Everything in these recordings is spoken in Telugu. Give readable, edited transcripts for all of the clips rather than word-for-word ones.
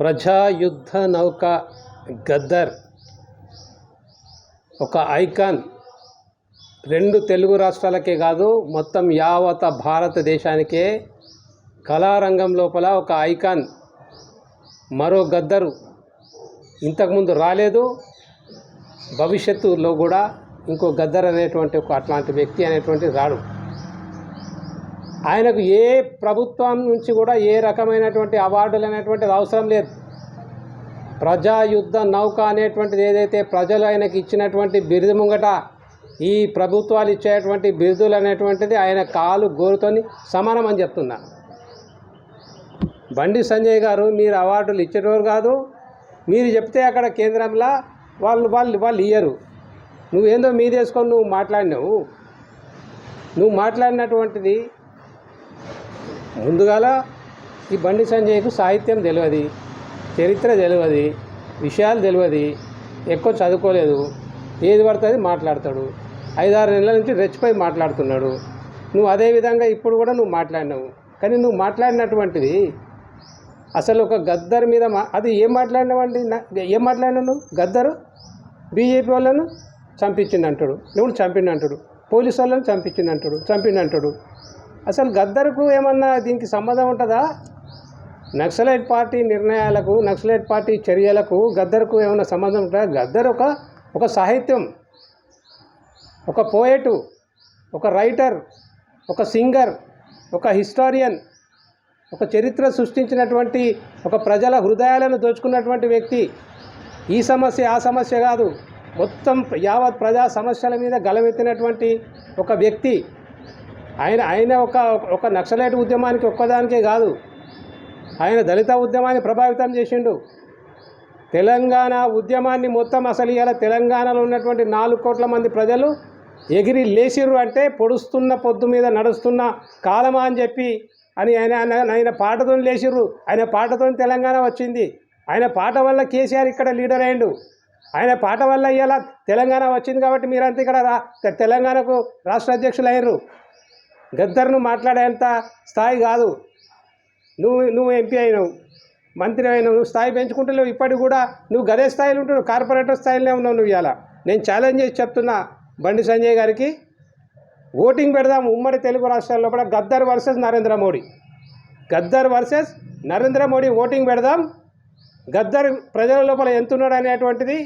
ప్రజాయుద్ధ నౌక గద్దర్ ఒక ఐకాన్. రెండు తెలుగు రాష్ట్రాలకే కాదు, మొత్తం యావత భారతదేశానికే కళారంగం లోపల ఒక ఐకాన్. మరో గద్దరు ఇంతకుముందు రాలేదు, భవిష్యత్తులో కూడా ఇంకో గద్దర్ అనేటువంటి ఒక అట్లాంటి వ్యక్తి అనేటువంటి రాడు. ఆయనకు ఏ ప్రభుత్వం నుంచి కూడా ఏ రకమైనటువంటి అవార్డులు అనేటువంటిది అవసరం లేదు. ప్రజాయుద్ధ నౌక అనేటువంటిది ఏదైతే ప్రజలు ఆయనకి ఇచ్చినటువంటి బిరుదు ముంగట ఈ ప్రభుత్వాలు ఇచ్చేటువంటి బిరుదులు అనేటువంటిది ఆయన కాలు గోరుతోని సమానం అని చెప్తున్నా. బండి సంజయ్ గారు, మీరు అవార్డులు ఇచ్చేటోరు కాదు. మీరు చెప్తే అక్కడ కేంద్రంలో వాళ్ళు ఇయ్యరు. నువ్వేందో మీదేసుకొని నువ్వు మాట్లాడినావు. నువ్వు మాట్లాడినటువంటిది ముందుగాల ఈ బండి సంజయ్కు సాహిత్యం తెలియదు, చరిత్ర తెలియదు, విషయాలు తెలియదు, ఎక్కువ చదువుకోలేదు, ఏది పడుతుంది మాట్లాడతాడు. 5-6 నెలల నుంచి రెచ్చిపోయి మాట్లాడుతున్నాడు. నువ్వు అదేవిధంగా ఇప్పుడు కూడా నువ్వు మాట్లాడినావు. కానీ నువ్వు మాట్లాడినటువంటిది అసలు ఒక గద్దర్ మీద అది ఏం మాట్లాడినావండి? ఏం మాట్లాడినావు నువ్వు? గద్దరు బీజేపీ వాళ్ళను చంపించిందంటాడు, నువ్వు చంపిండంటాడు, పోలీసు వాళ్ళని చంపిండంటాడు. అసలు గద్దరుకు ఏమన్నా దీనికి సంబంధం ఉంటుందా? నక్సలైట్ పార్టీ నిర్ణయాలకు, నక్సలైట్ పార్టీ చర్యలకు గద్దరుకు ఏమన్నా సంబంధం ఉంటుందా? గద్దర్ ఒక సాహిత్యం, ఒక పోయెటు, ఒక రైటర్, ఒక సింగర్, ఒక హిస్టారియన్, ఒక చరిత్ర సృష్టించినటువంటి, ఒక ప్రజల హృదయాలను దోచుకున్నటువంటి వ్యక్తి. ఈ సమస్య ఆ సమస్య కాదు, మొత్తం యావత్ ప్రజా సమస్యల మీద గలమెత్తినటువంటి ఒక వ్యక్తి. ఆయన ఒక నక్సలైట్ ఉద్యమానికి ఒక్కదానికే కాదు, ఆయన దళిత ఉద్యమాన్ని ప్రభావితం చేసిండు. తెలంగాణ ఉద్యమాన్ని మొత్తం అసలు ఇవాళ తెలంగాణలో ఉన్నటువంటి 4 కోట్ల మంది ప్రజలు ఎగిరి లేచిర్రు అంటే పొడుస్తున్న పొద్దు మీద నడుస్తున్న కాలమా అని చెప్పి ఆయన పాటతో లేచిర్రు. ఆయన పాటతో తెలంగాణ వచ్చింది. ఆయన పాట వల్ల కేసీఆర్ ఇక్కడ లీడర్ అయ్యిండు. ఆయన పాట వల్ల ఇలా తెలంగాణ వచ్చింది కాబట్టి మీరంతా ఇక్కడ తెలంగాణకు రాష్ట్ర అధ్యక్షులు అయ్యారు. గద్దర్ను మాట్లాడేంత స్థాయి కాదు. నువ్వు ఎంపీ అయినావు, మంత్రి అయినావు, నువ్వు స్థాయి పెంచుకుంటలేవు. ఇప్పటికి కూడా నువ్వు గదే స్థాయిలో ఉంటున్నావు, కార్పొరేటర్ స్థాయిలోనే ఉన్నావు నువ్వు. ఇవాళ నేను ఛాలెంజ్ చేసి చెప్తున్నా బండి సంజయ్ గారికి, ఓటింగ్ పెడదాం ఉమ్మడి తెలుగు రాష్ట్రాల లోపల గద్దర్ వర్సెస్ నరేంద్ర మోడీ ఓటింగ్ పెడదాం. గద్దర్ ప్రజల లోపల ఎంతున్నాడు అనేటువంటిది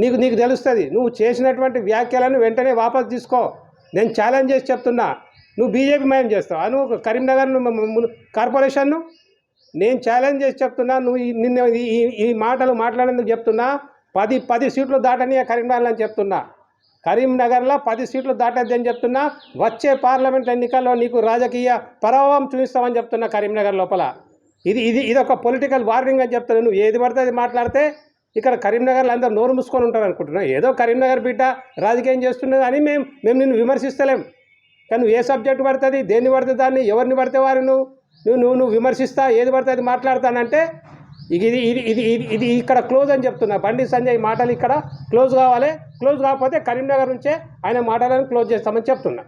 నీకు తెలుస్తుంది. నువ్వు చేసినటువంటి వ్యాఖ్యలను వెంటనే వాపసు తీసుకో. నేను ఛాలెంజ్ చేసి చెప్తున్నా. నువ్వు బీజేపీ మయం చేస్తావు, నువ్వు కరీంనగర్ కార్పొరేషన్ను నేను ఛాలెంజ్ చేసి చెప్తున్నా. నువ్వు నిన్న ఈ మాటలు మాట్లాడేందుకు చెప్తున్నా. 10 సీట్లు దాటని కరీంనగర్లో అని చెప్తున్నా. కరీంనగర్లో 10 సీట్లు దాటద్దని చెప్తున్నా. వచ్చే పార్లమెంట్ ఎన్నికల్లో నీకు రాజకీయ ప్రభావం చూపిస్తామని చెప్తున్నా కరీంనగర్ లోపల. ఇది ఒక పొలిటికల్ వార్నింగ్ అని చెప్తున్నా. నువ్వు ఏది పడితే అది మాట్లాడితే ఇక్కడ కరీంనగర్లో అందరూ నోరు మూసుకొని ఉంటారు అనుకుంటున్నా. ఏదో కరీంనగర్ బిడ్డ రాజకీయం చేస్తున్నది అని మేము నిన్ను విమర్శిస్తలేం. కానీ నువ్వు ఏ సబ్జెక్టు పడుతుంది, దేన్ని పడితే దాన్ని, ఎవరిని పడితే వారు నువ్వు విమర్శిస్తా, ఏది పడితే అది మాట్లాడతానంటే ఇది ఇక్కడ క్లోజ్ అని చెప్తున్నా. బండి సంజయ్ మాటలు ఇక్కడ క్లోజ్ కావాలి. క్లోజ్ కాకపోతే కరీంనగర్ నుంచే ఆయన మాటలను క్లోజ్ చేస్తామని చెప్తున్నా.